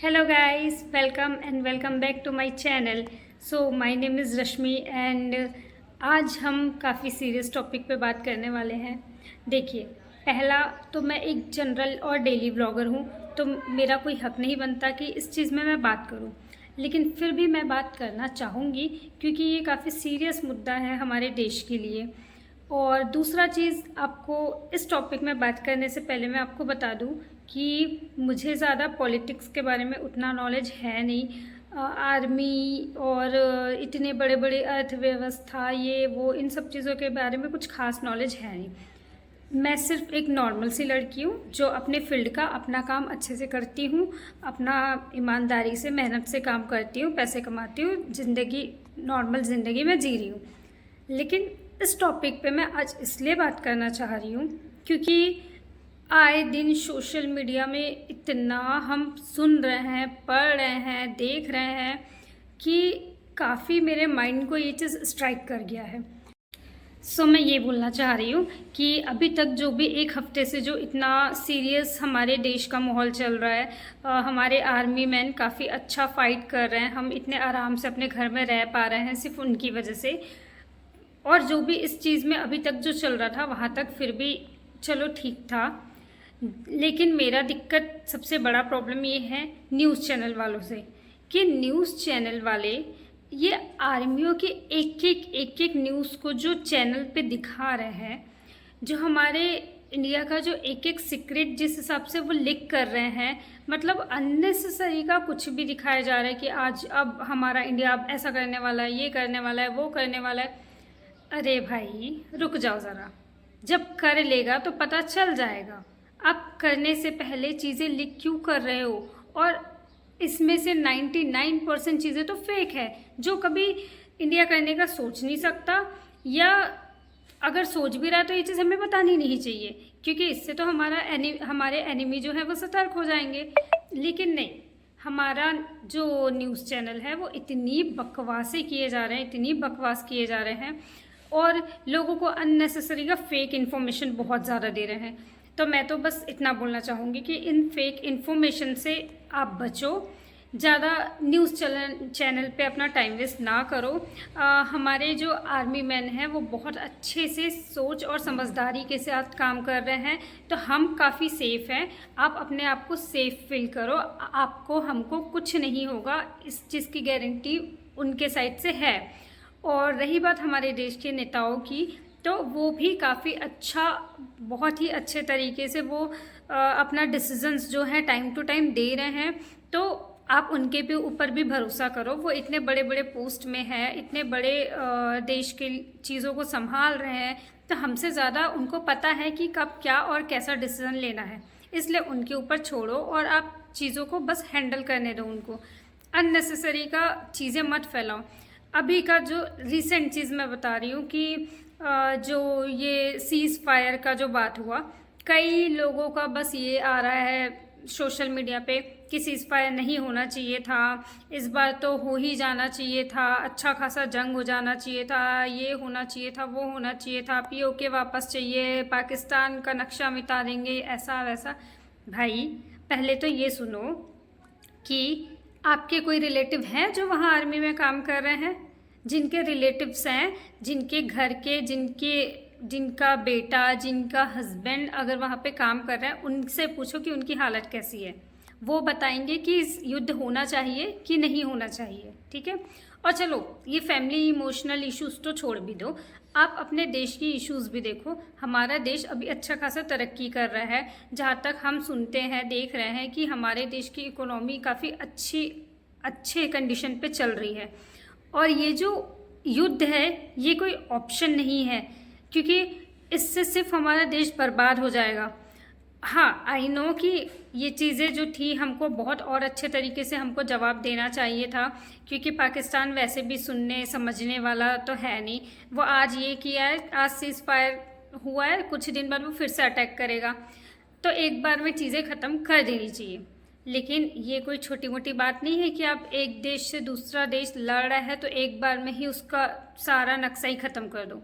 Hello guys, welcome and welcome back to my channel. So my name is Rashmi and आज हम काफ़ी serious topic पे बात करने वाले हैं। देखिए, पहला तो मैं एक जनरल और डेली ब्लॉगर हूँ, तो मेरा कोई हक नहीं बनता कि इस चीज़ में मैं बात करूँ, लेकिन फिर भी मैं बात करना चाहूँगी क्योंकि ये काफ़ी सीरियस मुद्दा है हमारे देश के लिए। और दूसरा चीज़, आपको इस टॉपिक में बात करने से पहले मैं आपको बता दूं कि मुझे ज़्यादा पॉलिटिक्स के बारे में उतना नॉलेज है नहीं। आर्मी और इतने बड़े बड़े अर्थव्यवस्था ये वो इन सब चीज़ों के बारे में कुछ खास नॉलेज है नहीं। मैं सिर्फ एक नॉर्मल सी लड़की हूँ जो अपने फील्ड का अपना काम अच्छे से करती हूँ, अपना ईमानदारी से मेहनत से काम करती हूँ, पैसे कमाती हूँ, ज़िंदगी नॉर्मल ज़िंदगी में जी रही हूँ। लेकिन इस टॉपिक पे मैं आज इसलिए बात करना चाह रही हूँ क्योंकि आए दिन सोशल मीडिया में इतना हम सुन रहे हैं, पढ़ रहे हैं, देख रहे हैं कि काफ़ी मेरे माइंड को ये चीज़ स्ट्राइक कर गया है। सो मैं ये बोलना चाह रही हूँ कि अभी तक जो भी एक हफ्ते से जो इतना सीरियस हमारे देश का माहौल चल रहा है, हमारे आर्मी मैन काफ़ी अच्छा फाइट कर रहे हैं, हम इतने आराम से अपने घर में रह पा रहे हैं सिर्फ उनकी वजह से। और जो भी इस चीज़ में अभी तक जो चल रहा था वहाँ तक फिर भी चलो ठीक था, लेकिन मेरा दिक्कत सबसे बड़ा प्रॉब्लम ये है न्यूज़ चैनल वालों से कि न्यूज़ चैनल वाले ये आर्मियों के एक एक न्यूज़ को जो चैनल पे दिखा रहे हैं, जो हमारे इंडिया का जो एक एक सीक्रेट जिस हिसाब से वो लीक कर रहे हैं, मतलब अननेसेसरी का कुछ भी दिखाया जा रहा है कि आज अब हमारा इंडिया अब ऐसा करने वाला है, ये करने वाला है, वो करने वाला है। अरे भाई रुक जाओ ज़रा, जब कर लेगा तो पता चल जाएगा। आप करने से पहले चीज़ें लीक क्यों कर रहे हो? और इसमें से 99% चीज़ें तो फेक है, जो कभी इंडिया करने का सोच नहीं सकता, या अगर सोच भी रहा है तो ये चीज़ हमें बतानी नहीं चाहिए क्योंकि इससे तो हमारे एनिमी जो है वो सतर्क हो जाएंगे। लेकिन नहीं, हमारा जो न्यूज़ चैनल है वो इतनी बकवासें किए जा रहे हैं, इतनी बकवास किए जा रहे हैं और लोगों को अननेसेसरी का फेक इन्फॉर्मेशन बहुत ज़्यादा दे रहे हैं। तो मैं तो बस इतना बोलना चाहूँगी कि इन फेक इन्फॉर्मेशन से आप बचो, ज़्यादा न्यूज़ चैनल पे अपना टाइम वेस्ट ना करो। हमारे जो आर्मी मैन हैं वो बहुत अच्छे से सोच और समझदारी के साथ काम कर रहे हैं, तो हम काफ़ी सेफ़ हैं। आप अपने आप को सेफ़ फील करो, आपको हमको कुछ नहीं होगा, इस चीज़ की गारंटी उनके साइड से है। और रही बात हमारे देश के नेताओं की, तो वो भी काफ़ी अच्छा, बहुत ही अच्छे तरीके से वो अपना डिसीजंस जो है टाइम टू टाइम दे रहे हैं। तो आप उनके भी ऊपर भी भरोसा करो, वो इतने बड़े बड़े पोस्ट में है, इतने बड़े देश के चीज़ों को संभाल रहे हैं, तो हमसे ज़्यादा उनको पता है कि कब क्या और कैसा डिसीज़न लेना है। इसलिए उनके ऊपर छोड़ो और आप चीज़ों को बस हैंडल करने दो उनको, अननेसेसरी का चीज़ें मत फैलाओ। अभी का जो रिसेंट चीज़ मैं बता रही हूँ कि जो ये सीज़ फायर का जो बात हुआ, कई लोगों का बस ये आ रहा है सोशल मीडिया पे कि सीज़ फायर नहीं होना चाहिए था, इस बार तो हो ही जाना चाहिए था, अच्छा खासा जंग हो जाना चाहिए था, ये होना चाहिए था, वो होना चाहिए था, पीओके वापस चाहिए, पाकिस्तान का नक्शा मिटा देंगे, ऐसा वैसा। भाई पहले तो ये सुनो कि आपके कोई रिलेटिव हैं जो वहाँ आर्मी में काम कर रहे हैं? जिनके रिलेटिव्स हैं, जिनके घर के, जिनका बेटा, जिनका हस्बैंड अगर वहाँ पे काम कर रहा है, उनसे पूछो कि उनकी हालत कैसी है। वो बताएंगे कि इस युद्ध होना चाहिए कि नहीं होना चाहिए, ठीक है। और चलो ये फैमिली इमोशनल इश्यूज़ तो छोड़ भी दो, आप अपने देश की इश्यूज़ भी देखो। हमारा देश अभी अच्छा खासा तरक्की कर रहा है, जहाँ तक हम सुनते हैं, देख रहे हैं कि हमारे देश की इकोनॉमी काफ़ी अच्छे कंडीशन पे चल रही है। और ये जो युद्ध है ये कोई ऑप्शन नहीं है, क्योंकि इससे सिर्फ हमारा देश बर्बाद हो जाएगा। हाँ, आई नो कि ये चीज़ें जो थी हमको बहुत और अच्छे तरीके से हमको जवाब देना चाहिए था, क्योंकि पाकिस्तान वैसे भी सुनने समझने वाला तो है नहीं। वो आज ये किया है, आज सीज़ फायर हुआ है, कुछ दिन बाद वो फिर से अटैक करेगा, तो एक बार में चीज़ें ख़त्म कर देनी चाहिए। लेकिन ये कोई छोटी मोटी बात नहीं है कि आप एक देश से दूसरा देश लड़ रहा है तो एक बार में ही उसका सारा नक्शा ही ख़त्म कर दो।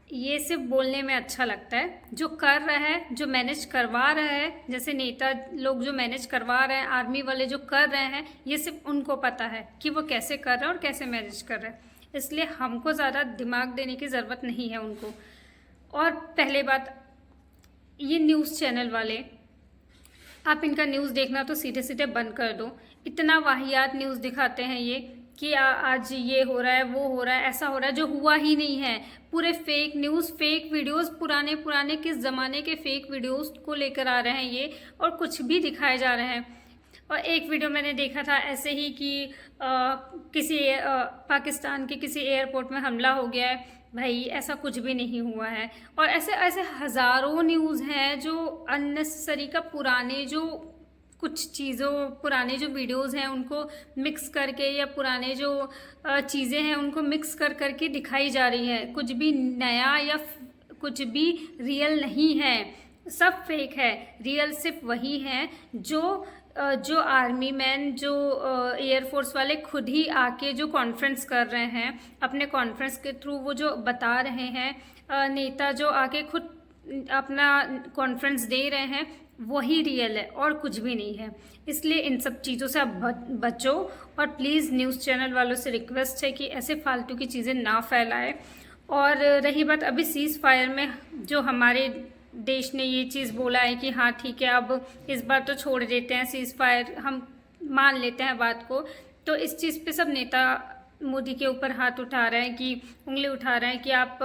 ये सिर्फ बोलने में अच्छा लगता है, जो कर रहा है, जो मैनेज करवा रहा है, जैसे नेता लोग जो मैनेज करवा रहे हैं, आर्मी वाले जो कर रहे हैं, ये सिर्फ उनको पता है कि वो कैसे कर रहे हैं और कैसे मैनेज कर रहे हैं। इसलिए हमको ज़्यादा दिमाग देने की ज़रूरत नहीं है उनको। और पहले बात, ये न्यूज़ चैनल वाले, आप इनका न्यूज़ देखना तो सीधे सीधे बंद कर दो। इतना वाहियात न्यूज़ दिखाते हैं ये कि आज ये हो रहा है, वो हो रहा है, ऐसा हो रहा है जो हुआ ही नहीं है। पूरे फेक न्यूज़, फेक वीडियोस, पुराने पुराने किस ज़माने के फेक वीडियोस को लेकर आ रहे हैं ये, और कुछ भी दिखाए जा रहे हैं। और एक वीडियो मैंने देखा था ऐसे ही कि किसी पाकिस्तान के किसी एयरपोर्ट में हमला हो गया है। भाई ऐसा कुछ भी नहीं हुआ है। और ऐसे ऐसे हज़ारों न्यूज़ हैं जो अननेसेसरी का, पुराने जो कुछ चीज़ों, पुराने जो वीडियोस हैं उनको मिक्स करके, या पुराने जो चीज़ें हैं उनको मिक्स कर करके दिखाई जा रही है। कुछ भी नया या कुछ भी रियल नहीं है, सब फेक है। रियल सिर्फ वही है जो आर्मी मैन, जो एयरफोर्स वाले खुद ही आके जो कॉन्फ्रेंस कर रहे हैं, अपने कॉन्फ्रेंस के थ्रू वो जो बता रहे हैं, नेता जो आके खुद अपना कॉन्फ्रेंस दे रहे हैं, वही रियल है और कुछ भी नहीं है। इसलिए इन सब चीज़ों से आप बचो। और प्लीज़ न्यूज़ चैनल वालों से रिक्वेस्ट है कि ऐसे फालतू की चीज़ें ना फैलाएं। और रही बात अभी सीज़ फायर में, जो हमारे देश ने ये चीज़ बोला है कि हाँ ठीक है, अब इस बार तो छोड़ देते हैं सीज़ फायर, हम मान लेते हैं बात को। तो इस चीज़ पे सब नेता मोदी के ऊपर हाथ उठा रहे हैं, कि उंगली उठा रहे हैं कि आप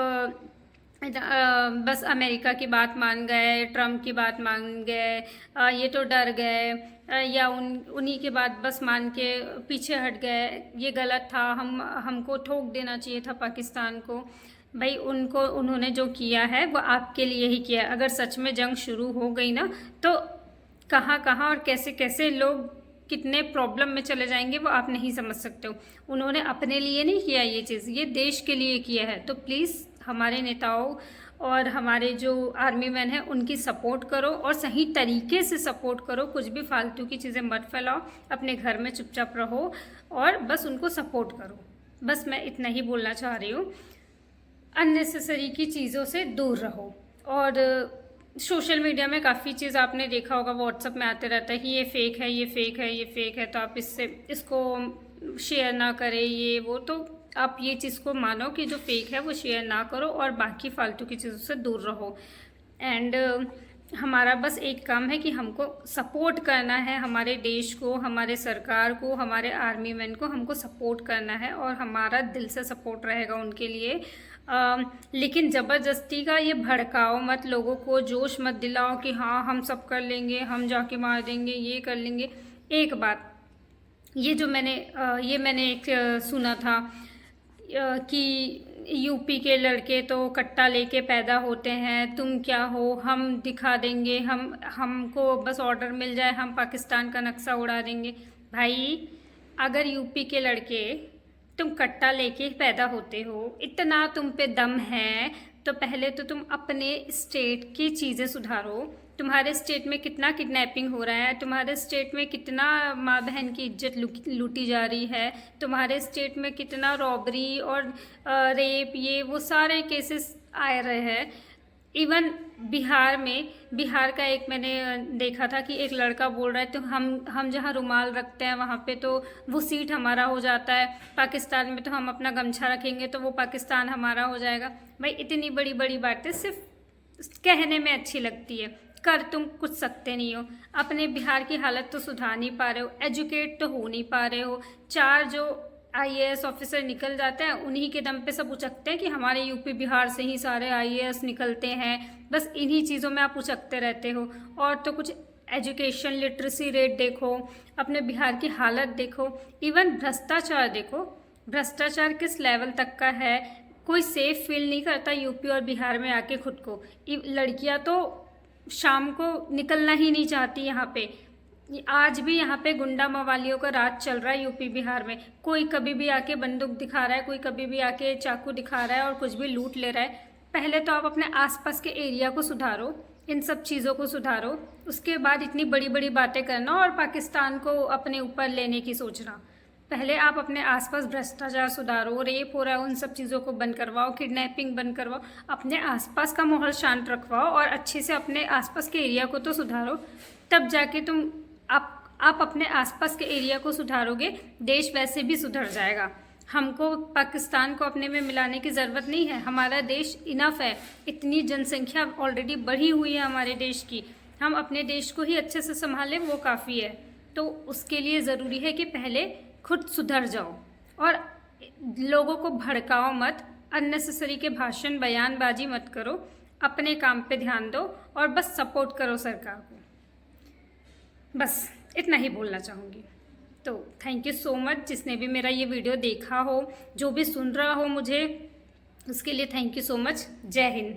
बस अमेरिका की बात मान गए, ट्रम्प की बात मान गए, ये तो डर गए, या उन्हीं के बात बस मान के पीछे हट गए, ये गलत था, हमको ठोक देना चाहिए था पाकिस्तान को। भाई उन्होंने जो किया है वो आपके लिए ही किया है। अगर सच में जंग शुरू हो गई ना, तो कहाँ कहाँ और कैसे कैसे लोग कितने प्रॉब्लम में चले जाएंगे वो आप नहीं समझ सकते हो। उन्होंने अपने लिए नहीं किया ये चीज़, ये देश के लिए किया है। तो प्लीज़ हमारे नेताओं और हमारे जो आर्मी मैन हैं उनकी सपोर्ट करो, और सही तरीके से सपोर्ट करो। कुछ भी फालतू की चीज़ें मत फैलाओ, अपने घर में चुपचाप रहो और बस उनको सपोर्ट करो। बस मैं इतना ही बोलना चाह रही हूँ। अननेसेसरी की चीज़ों से दूर रहो। और सोशल मीडिया में काफ़ी चीज़ आपने देखा होगा, व्हाट्सएप में आते रहता है कि ये फ़ेक है, ये फ़ेक है, ये फ़ेक है, तो आप इसको शेयर ना करें, ये वो। तो आप ये चीज़ को मानो कि जो फ़ेक है वो शेयर ना करो, और बाकी फ़ालतू की चीज़ों से दूर रहो। एंड हमारा बस एक काम है कि हमको सपोर्ट करना है, हमारे देश को, हमारे सरकार को, हमारे आर्मी मैन को हमको सपोर्ट करना है, और हमारा दिल से सपोर्ट रहेगा उनके लिए। लेकिन ज़बरदस्ती का ये भड़काओ मत, लोगों को जोश मत दिलाओ कि हाँ हम सब कर लेंगे, हम जाके मार देंगे, ये कर लेंगे। एक बात, ये मैंने एक सुना था कि यूपी के लड़के तो कट्टा लेके पैदा होते हैं, तुम क्या हो, हम दिखा देंगे, हमको बस ऑर्डर मिल जाए, हम पाकिस्तान का नक्शा उड़ा देंगे। भाई अगर यूपी के लड़के तुम कट्टा लेके पैदा होते हो, इतना तुम पे दम है, तो पहले तो तुम अपने स्टेट की चीज़ें सुधारो। तुम्हारे स्टेट में कितना किडनैपिंग हो रहा है, तुम्हारे स्टेट में कितना माँ बहन की इज्जत लूटी जा रही है, तुम्हारे स्टेट में कितना रॉबरी और रेप, ये वो सारे केसेस आ रहे हैं। इवन बिहार का एक मैंने देखा था कि एक लड़का बोल रहा है, तो हम जहाँ रुमाल रखते हैं वहाँ पे तो वो सीट हमारा हो जाता है, पाकिस्तान में तो हम अपना गमछा रखेंगे तो वो पाकिस्तान हमारा हो जाएगा। भाई इतनी बड़ी बड़ी बातें सिर्फ कहने में अच्छी लगती है, कर तुम कुछ सकते नहीं हो। अपने बिहार की हालत तो सुधार नहीं पा रहे हो, एजुकेट तो हो नहीं पा रहे हो। 4 जो आईएएस ऑफिसर निकल जाते हैं, उन्हीं के दम पे सब उचकते हैं कि हमारे यूपी बिहार से ही सारे आईएएस निकलते हैं। बस इन्हीं चीज़ों में आप उचकते रहते हो, और तो कुछ एजुकेशन लिटरेसी रेट देखो, अपने बिहार की हालत देखो, इवन भ्रष्टाचार देखो, भ्रष्टाचार किस लेवल तक का है। कोई सेफ फील नहीं करता यूपी और बिहार में आके खुद को। लड़कियां तो शाम को निकलना ही नहीं चाहती यहाँ पे। आज भी यहाँ पे गुंडा मवालियों का राज चल रहा है यूपी बिहार में। कोई कभी भी आके बंदूक दिखा रहा है, कोई कभी भी आके चाकू दिखा रहा है और कुछ भी लूट ले रहा है। पहले तो आप अपने आसपास के एरिया को सुधारो, इन सब चीज़ों को सुधारो, उसके बाद इतनी बड़ी बड़ी बातें करना और पाकिस्तान को अपने ऊपर लेने की सोचना। पहले आप अपने आसपास भ्रष्टाचार सुधारो, रेप हो रहा है उन सब चीज़ों को बंद करवाओ, किडनैपिंग बंद करवाओ, अपने आसपास का माहौल शांत रखवाओ और अच्छे से अपने आसपास के एरिया को तो सुधारो। तब जाके आप अपने आसपास के एरिया को सुधारोगे, देश वैसे भी सुधर जाएगा। हमको पाकिस्तान को अपने में मिलाने की ज़रूरत नहीं है, हमारा देश इनफ है। इतनी जनसंख्या ऑलरेडी बढ़ी हुई है हमारे देश की, हम अपने देश को ही अच्छे से संभालें वो काफ़ी है। तो उसके लिए ज़रूरी है कि पहले खुद सुधर जाओ और लोगों को भड़काओ मत, अननेसेसरी के भाषण बयानबाजी मत करो, अपने काम पे ध्यान दो और बस सपोर्ट करो सरकार को। बस इतना ही बोलना चाहूँगी। तो थैंक यू सो मच जिसने भी मेरा ये वीडियो देखा हो, जो भी सुन रहा हो मुझे, उसके लिए थैंक यू सो मच। जय हिंद।